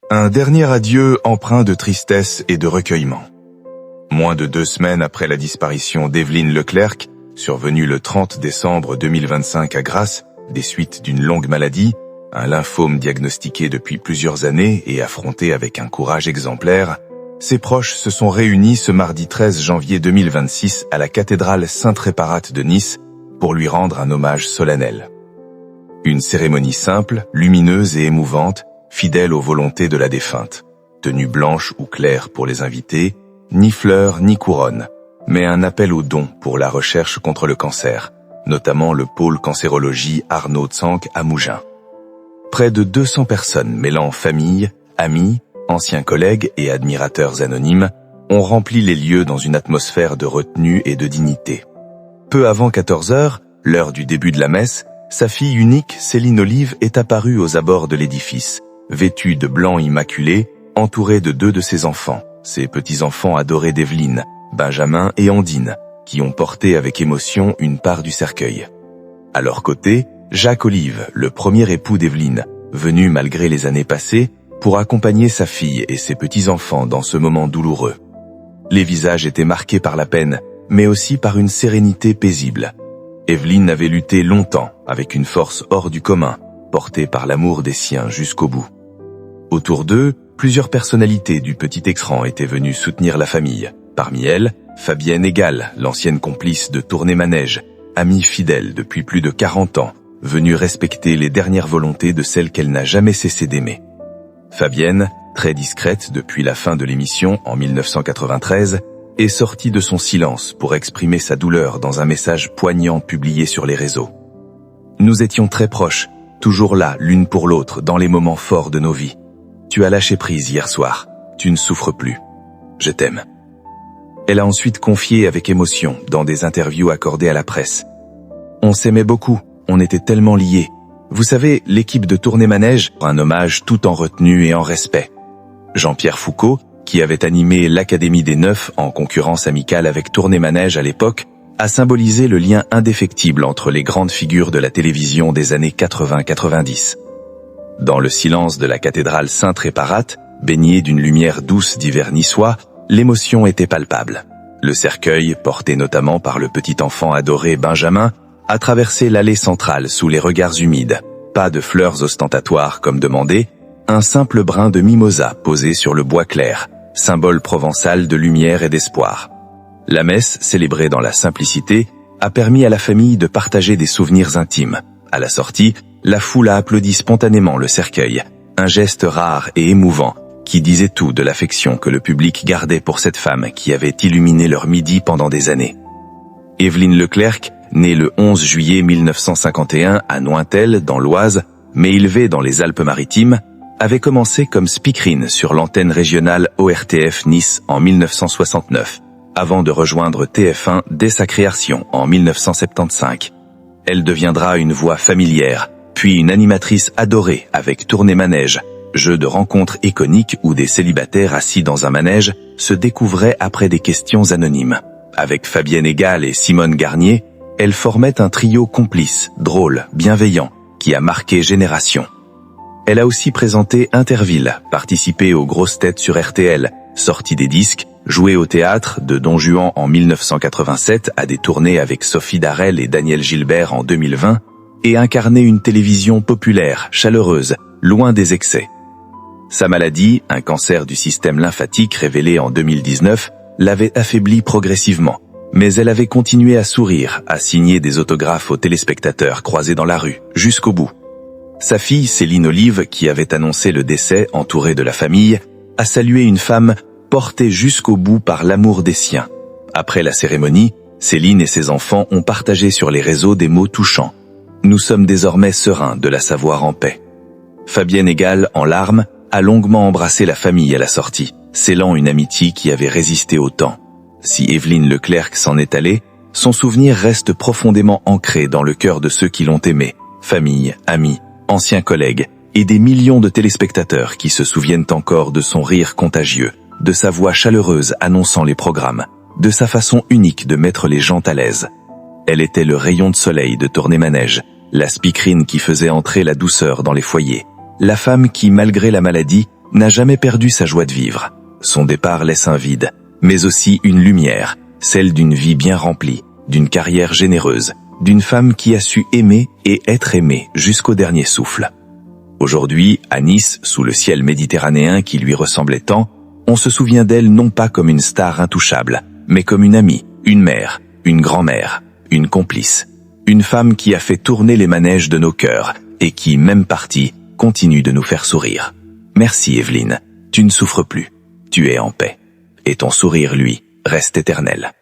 Un dernier adieu empreint de tristesse et de recueillement. Moins de 2 semaines après la disparition d'Evelyne Leclerc, survenue le 30 décembre 2025 à Grasse, des suites d'une longue maladie, un lymphome diagnostiqué depuis plusieurs années et affronté avec un courage exemplaire, ses proches se sont réunis ce mardi 13 janvier 2026 à la cathédrale Sainte-Réparate de Nice pour lui rendre un hommage solennel. Une cérémonie simple, lumineuse et émouvante, fidèle aux volontés de la défunte. Tenue blanche ou claire pour les invités, ni fleurs ni couronne, mais un appel aux dons pour la recherche contre le cancer, notamment le pôle cancérologie Arnaud Tsank à Mougins. Près de 200 personnes mêlant famille, amis, anciens collègues et admirateurs anonymes ont rempli les lieux dans une atmosphère de retenue et de dignité. Peu avant 14 heures, l'heure du début de la messe, sa fille unique, Céline Olive, est apparue aux abords de l'édifice, vêtue de blanc immaculé, entourée de 2 de ses enfants, ses petits-enfants adorés d'Evelyne, Benjamin et Ondine, qui ont porté avec émotion une part du cercueil. À leur côté, Jacques Olive, le premier époux d'Evelyne, venu malgré les années passées, pour accompagner sa fille et ses petits-enfants dans ce moment douloureux. Les visages étaient marqués par la peine, mais aussi par une sérénité paisible. Evelyne avait lutté longtemps, avec une force hors du commun, portée par l'amour des siens jusqu'au bout. Autour d'eux, plusieurs personnalités du petit écran étaient venues soutenir la famille. Parmi elles, Fabienne Egal, l'ancienne complice de Tournai-Manège, amie fidèle depuis plus de 40 ans, venue respecter les dernières volontés de celle qu'elle n'a jamais cessé d'aimer. Fabienne, très discrète depuis la fin de l'émission en 1993, est sortie de son silence pour exprimer sa douleur dans un message poignant publié sur les réseaux. Nous étions très proches, toujours là l'une pour l'autre dans les moments forts de nos vies. Tu as lâché prise hier soir, tu ne souffres plus. Je t'aime. Elle a ensuite confié avec émotion dans des interviews accordées à la presse. On s'aimait beaucoup, on était tellement liés. Vous savez, l'équipe de Tournai-Manège, un hommage tout en retenue et en respect. Jean-Pierre Foucault, qui avait animé l'Académie des Neufs en concurrence amicale avec Tournai-Manège à l'époque, a symbolisé le lien indéfectible entre les grandes figures de la télévision des années 80-90. Dans le silence de la cathédrale Sainte-Réparate, baignée d'une lumière douce d'hiver niçois, l'émotion était palpable. Le cercueil, porté notamment par le petit enfant adoré Benjamin, a traversé l'allée centrale sous les regards humides. Pas de fleurs ostentatoires comme demandé, un simple brin de mimosa posé sur le bois clair, symbole provençal de lumière et d'espoir. La messe, célébrée dans la simplicité, a permis à la famille de partager des souvenirs intimes. À la sortie, la foule a applaudi spontanément le cercueil, un geste rare et émouvant qui disait tout de l'affection que le public gardait pour cette femme qui avait illuminé leur midi pendant des années. Evelyne Leclerc, née le 11 juillet 1951 à Nointel, dans l'Oise, mais élevée dans les Alpes-Maritimes, avait commencé comme speakerine sur l'antenne régionale ORTF Nice en 1969, avant de rejoindre TF1 dès sa création en 1975. Elle deviendra une voix familière, puis une animatrice adorée avec Tournai-Manège, jeu de rencontres iconique où des célibataires assis dans un manège se découvraient après des questions anonymes. Avec Fabienne Egal et Simone Garnier, elle formait un trio complice, drôle, bienveillant, qui a marqué génération. Elle a aussi présenté Interville, participé aux grosses têtes sur RTL, sorti des disques, joué au théâtre de Don Juan en 1987 à des tournées avec Sophie Darel et Daniel Gilbert en 2020, et incarné une télévision populaire, chaleureuse, loin des excès. Sa maladie, un cancer du système lymphatique révélé en 2019, l'avait affaiblie progressivement, mais elle avait continué à sourire, à signer des autographes aux téléspectateurs croisés dans la rue, jusqu'au bout. Sa fille, Céline Olive, qui avait annoncé le décès entourée de la famille, a salué une femme portée jusqu'au bout par l'amour des siens. Après la cérémonie, Céline et ses enfants ont partagé sur les réseaux des mots touchants. Nous sommes désormais sereins de la savoir en paix. Fabienne Egal, en larmes, a longuement embrassé la famille à la sortie, scellant une amitié qui avait résisté au temps. Si Evelyne Leclerc s'en est allée, son souvenir reste profondément ancré dans le cœur de ceux qui l'ont aimée, famille, amis, anciens collègues, et des millions de téléspectateurs qui se souviennent encore de son rire contagieux, de sa voix chaleureuse annonçant les programmes, de sa façon unique de mettre les gens à l'aise. Elle était le rayon de soleil de Tournai-Manège, la speakerine qui faisait entrer la douceur dans les foyers, la femme qui, malgré la maladie, n'a jamais perdu sa joie de vivre. Son départ laisse un vide, mais aussi une lumière, celle d'une vie bien remplie, d'une carrière généreuse, d'une femme qui a su aimer et être aimée jusqu'au dernier souffle. Aujourd'hui, à Nice, sous le ciel méditerranéen qui lui ressemblait tant, on se souvient d'elle non pas comme une star intouchable, mais comme une amie, une mère, une grand-mère, une complice. Une femme qui a fait tourner les manèges de nos cœurs et qui, même partie, continue de nous faire sourire. Merci Evelyne, tu ne souffres plus, tu es en paix. Et ton sourire, lui, reste éternel.